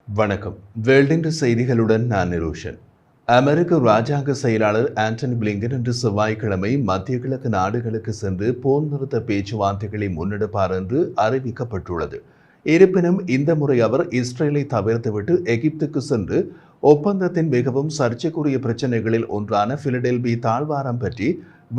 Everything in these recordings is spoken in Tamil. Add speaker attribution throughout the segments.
Speaker 1: வணக்கம். வேர்ல்டின் செய்திகளுடன் நான் நிரோஷன். அமெரிக்க ராஜாங்க செயலாளர் ஆண்டனி பிளிங்கன் இன்று செவ்வாய்க்கிழமை மத்திய கிழக்கு நாடுகளுக்கு சென்று போர் நிறுத்த பேச்சுவார்த்தைகளை முன்னெடுப்பார் என்று அறிவிக்கப்பட்டுள்ளது. இருப்பினும் இந்த முறை அவர் இஸ்ரேலை தவிர்த்துவிட்டு எகிப்துக்கு சென்று ஒப்பந்தத்தின் மிகவும் சர்ச்சைக்குரிய பிரச்சினைகளில் ஒன்றான பிலடெல்பி தாழ்வாரம் பற்றி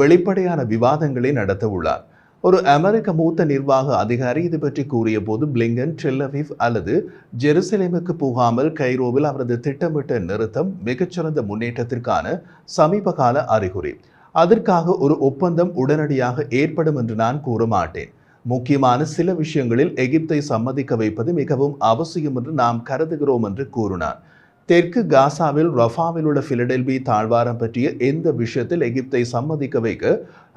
Speaker 1: வெளிப்படையான விவாதங்களை நடத்த உள்ளார். ஒரு அமெரிக்க மூத்த நிர்வாக அதிகாரி இது பற்றி கூறிய போது பிளிங்கன் டெல் அவீவ் அல்லது ஜெருசலேமுக்கு போகாமல் கைரோவில் அவரது திட்டமிட்ட நிறுத்தம் மிகச்சிறந்த முன்னேற்றத்திற்கான சமீபகால அறிகுறி. அதற்காக ஒரு ஒப்பந்தம் உடனடியாக ஏற்படும் என்று நான் கூற மாட்டேன். முக்கியமான சில விஷயங்களில் எகிப்தை சம்மதிக்க வைப்பது மிகவும் அவசியம் என்று நாம் கருதுகிறோம் என்று கூறினார். தெற்கு காசாவில் ரஃபாவில் உள்ள பிலடெல்பி தாழ்வாரம் பற்றிய எந்த விஷயத்தில் எகிப்தை சம்மதிக்க வைக்க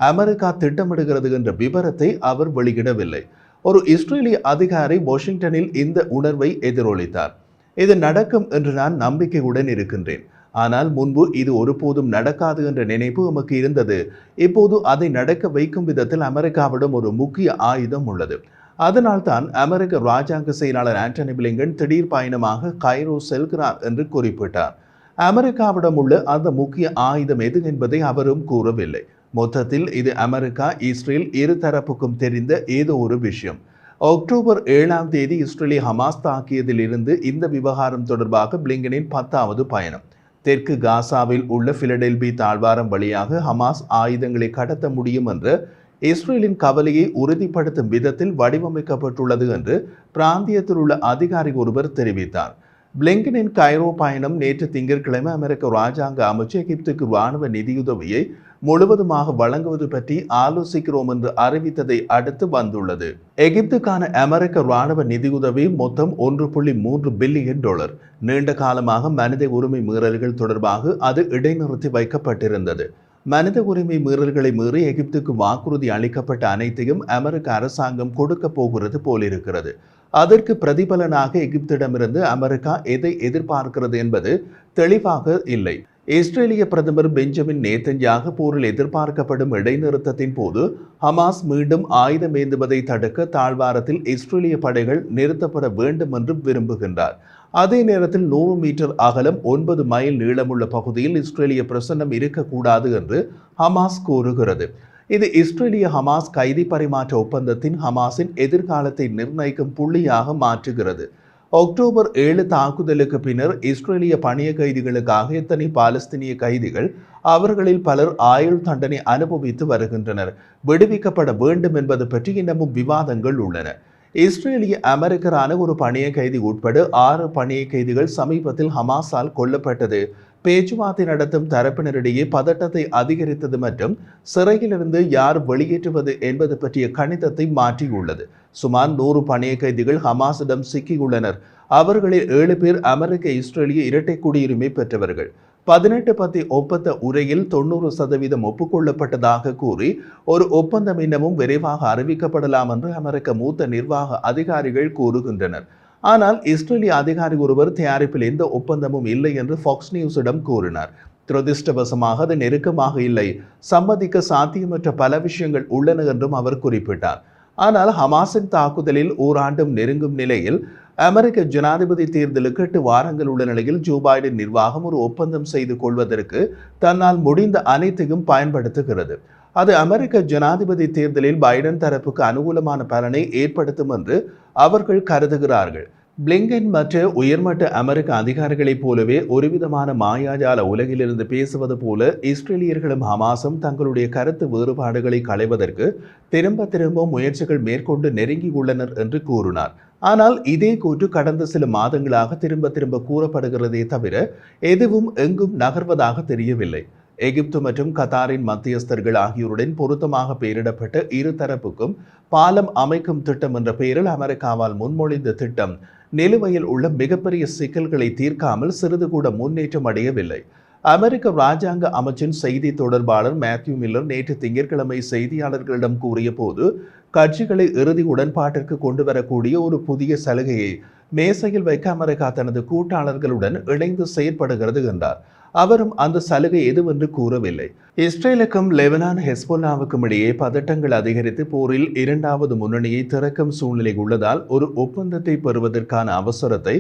Speaker 1: அமெரிக்கா திட்டமிடுகிறது என்ற விவரத்தை அவர் வெளியிடவில்லை. ஒரு இஸ்ரேலிய அதிகாரி வாஷிங்டனில் இந்த உணர்வை எதிரொலித்தார். இது நடக்கும் என்று நான் நம்பிக்கையுடன் இருக்கின்றேன். ஆனால் முன்பு இது ஒருபோதும் நடக்காது என்ற நினைப்பு நமக்கு இருந்தது. இப்போது அதை நடக்க வைக்கும் விதத்தில் அமெரிக்காவிடம் ஒரு முக்கிய ஆயுதம் உள்ளது. அதனால்தான் அமெரிக்க ராஜாங்க செயலாளர் ஆண்டனி பிளிங்கன் திடீர் பயணமாக கைரோ செல்கிறார் என்று குறிப்பிட்டார். அமெரிக்காவிடம் உள்ள அந்த முக்கிய ஆயுதம் எது என்பதை அவரும் கூறவில்லை. மொத்தத்தில் இது அமெரிக்கா இஸ்ரேல் இருதரப்புக்கும் தெரிந்த ஏதோ ஒரு விஷயம். அக்டோபர் 7ஆம் தேதி இஸ்ரேலை ஹமாஸ் தாக்கியதில் இருந்து இந்த விவகாரம் தொடர்பாக பிளிங்கனின் 10வது பயணம். தெற்கு காசாவில் உள்ள பிலடெல்பி தாழ்வாரம் வழியாக ஹமாஸ் ஆயுதங்களை கடத்த முடியும் என்ற இஸ்ரேலின் கவலையை உறுதிப்படுத்தும் விதத்தில் வடிவமைக்கப்பட்டுள்ளது என்று பிராந்தியத்தில் உள்ள அதிகாரி ஒருவர் தெரிவித்தார். பிளிங்கனின் கைரோ பயணம் நேற்று திங்கட்கிழமை அமெரிக்க ராஜாங்க அமைச்சு எகிப்துக்கு இராணுவ நிதியுதவியை முழுவதுமாக வழங்குவது பற்றி ஆலோசிக்கிறோம் என்று அறிவித்ததை அடுத்து வந்துள்ளது. எகிப்துக்கான அமெரிக்க இராணுவ நிதியுதவி மொத்தம் $1.3 பில்லியன். நீண்ட காலமாக மனித உரிமை மீறல்கள் தொடர்பாக அது இடைநிறுத்தி வைக்கப்பட்டிருந்தது. மனித உரிமை மீறல்களை மீறி எகிப்துக்கு வாக்குறுதி அளிக்கப்பட்ட அனைத்தையும் அமெரிக்க அரசாங்கம் கொடுக்க போகிறது போலிருக்கிறது. அதற்கு பிரதிபலனாக எகிப்திடமிருந்து அமெரிக்கா எதை எதிர்பார்க்கிறது என்பது தெளிவாக இல்லை. இஸ்ரேலிய பிரதமர் பெஞ்சமின் நேத்தன்யாகு போரில் எதிர்பார்க்கப்படும் இடைநிறுத்தத்தின் போது ஹமாஸ் மீண்டும் ஆயுதம் ஏந்துவதை தடுக்க தாழ்வாரத்தில் இஸ்ரேலிய படைகள் நிறுத்தப்பட வேண்டும் என்று விரும்புகின்றார். அதே நேரத்தில் 100 மீட்டர் அகலம் 9 மைல் நீளமுள்ள பகுதியில் இஸ்ரேலிய பிரசன்னம் இருக்கக்கூடாது என்று ஹமாஸ் கூறுகிறது. இது இஸ்ரேலிய ஹமாஸ் கைதி பரிமாற்ற ஒப்பந்தத்தின் ஹமாஸின் எதிர்காலத்தை நிர்ணயிக்கும் புள்ளியாக மாற்றுகிறது. அக்டோபர் 7 தாக்குதலுக்கு பின்னர் இஸ்ரேலிய பணிய கைதிகளுக்காக எத்தனை பாலஸ்தீனிய கைதிகள் அவர்களில் பலர் ஆயுள் தண்டனை அனுபவித்து வருகின்றனர் விடுவிக்கப்பட வேண்டும் என்பது பற்றி இன்னமும் விவாதங்கள் உள்ளன. இஸ்ரேலிய அமெரிக்கரான ஒரு பணிய கைதி உட்பட 6 பணிய கைதிகள் சமீபத்தில் ஹமாஸால் கொல்லப்பட்டது பேச்சுவார்த்தை நடத்தும் தரப்பினரிடையே பதட்டத்தை அதிகரித்தது மற்றும் சிறையிலிருந்து யார் வெளியேற்றுவது என்பது பற்றிய கணிதத்தை மாற்றியுள்ளது. சுமார் 100 பணிய கைதிகள் ஹமாஸிடம் சிக்கியுள்ளனர். அவர்களில் 7 பேர் அமெரிக்க இஸ்ரேலிய இரட்டை குடியுரிமை பெற்றவர்கள். 18 ஒப்பந்த உரையில் 90% ஒப்புக்கொள்ளப்பட்டதாக கூறி ஒரு ஒப்பந்தம் இன்னமும் விரைவாக அறிவிக்கப்படலாம் என்று அமெரிக்க மூத்த நிர்வாக அதிகாரிகள் கூறுகின்றனர். ஆனால் இஸ்ரேலிய அதிகாரி ஒருவர் தயாரிப்பில் எந்த ஒப்பந்தமும் இல்லை என்று ஃபாக்ஸ் நியூஸிடம் கூறினார். துரதிருஷ்டவசமாக அது நெருக்கமாக இல்லை, சம்மதிக்க சாத்தியமற்ற பல விஷயங்கள் உள்ளன என்றும் அவர் குறிப்பிட்டார். ஆனால் ஹமாஸின் தாக்குதலில் ஓராண்டும் நெருங்கும் நிலையில் அமெரிக்க ஜனாதிபதி தேர்தலுக்கு 8 வாரங்கள் உள்ள நிலையில் ஜோ பைடன் நிர்வாகம் ஒரு ஒப்பந்தம் செய்து கொள்வதற்கு தன்னால் முடிந்த அனைத்தையும் பயன்படுத்துகிறது. அது அமெரிக்க ஜனாதிபதி தேர்தலில் பைடன் தரப்புக்கு அனுகூலமான பலனை ஏற்படுத்தும் என்று அவர்கள் கருதுகிறார்கள். பிளிங்கன் மற்ற உயர்மட்ட அமெரிக்க அதிகாரிகளைப் போலவே ஒருவிதமான மாயாஜால உலகிலிருந்து பேசுவது போல இஸ்ரேலியர்களும் ஹமாஸும் தங்களுடைய கருத்து வேறுபாடுகளை களைவதற்கு திரும்ப முயற்சிகள் மேற்கொண்டு நெருங்கியுள்ளனர் என்று கூறினார். ஆனால் இதே கூற்று கடந்த சில மாதங்களாக திரும்ப கூறப்படுகிறதே தவிர எதுவும் எங்கும் நகர்வதாக தெரியவில்லை. எகிப்து மற்றும் கத்தாரின் மத்தியஸ்தர்கள் ஆகியோருடன் பொருத்தமாக பெயரிடப்பட்ட இரு தரப்புக்கும் பாலம் அமைக்கும் திட்டம் என்ற பெயரில் அமெரிக்காவால் முன்மொழிந்த திட்டம் நிலுவையில் உள்ள மிகப்பெரிய சிக்கல்களை தீர்க்காமல் சிறிது கூட முன்னேற்றம் அடையவில்லை. அமெரிக்க ராஜாங்க அமைச்சின் செய்தி தொடர்பாளர் மேத்யூ மில்லர் நேற்று திங்கட்கிழமை செய்தியாளர்களிடம் கூறிய போது கட்சிகளை இறுதி உடன்பாட்டிற்கு கொண்டு வரக்கூடிய ஒரு புதிய சலுகையை மேசையில் வைக்க அமெரிக்கா தனது கூட்டாளர்களுடன் இணைந்து செயற்படுகிறது என்றார். அவரும் அந்த சலுகை எதுவென்று கூறவில்லை. இஸ்ரேலுக்கும் லெபனான் ஹெஸ்போல்லாவுக்கும் இடையே பதட்டங்கள் அதிகரித்து போரில் இரண்டாவது முன்னணியை திறக்கும் சூழ்நிலை உள்ளதால் ஒரு ஒப்பந்தத்தை பெறுவதற்கான அவசரத்தை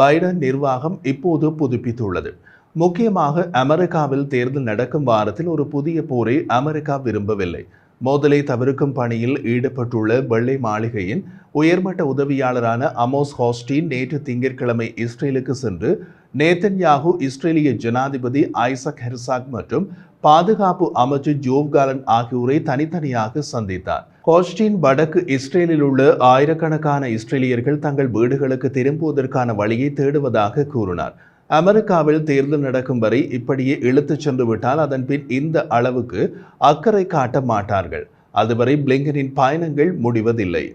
Speaker 1: பைடன் நிர்வாகம் இப்போது புதுப்பித்துள்ளது. முக்கியமாக அமெரிக்காவில் தேர்தல் நடக்கும் வாரத்தில் ஒரு புதிய போரை அமெரிக்கா விரும்பவில்லை. மோதலை தவிர்க்கும் பணியில் ஈடுபட்டுள்ள வெள்ளை மாளிகையின் உயர்மட்ட உதவியாளரான அமோஸ் ஹாஸ்டின் நேற்று திங்கட்கிழமை இஸ்ரேலுக்கு சென்று நேதன்யாகு, இஸ்ரேலிய ஜனாதிபதி ஐசக் ஹெர்சாக் மற்றும் பாதுகாப்பு அமைச்சர் ஜோவ் காலன் ஆகியோரை தனித்தனியாக சந்தித்தார். ஹாஸ்டின் வடக்கு இஸ்ரேலில் உள்ள ஆயிரக்கணக்கான இஸ்ரேலியர்கள் தங்கள் வீடுகளுக்கு திரும்புவதற்கான வழியை தேடுவதாக கூறினார். அமெரிக்காவில் தேர்தல் நடக்கும் வரை இப்படியே இழுத்துச் சென்று விட்டால் அதன் பின் இந்த அளவுக்கு அக்கறை காட்ட மாட்டார்கள். அதுவரை பிளிங்கனின் பயணங்கள் முடிவதில்லை.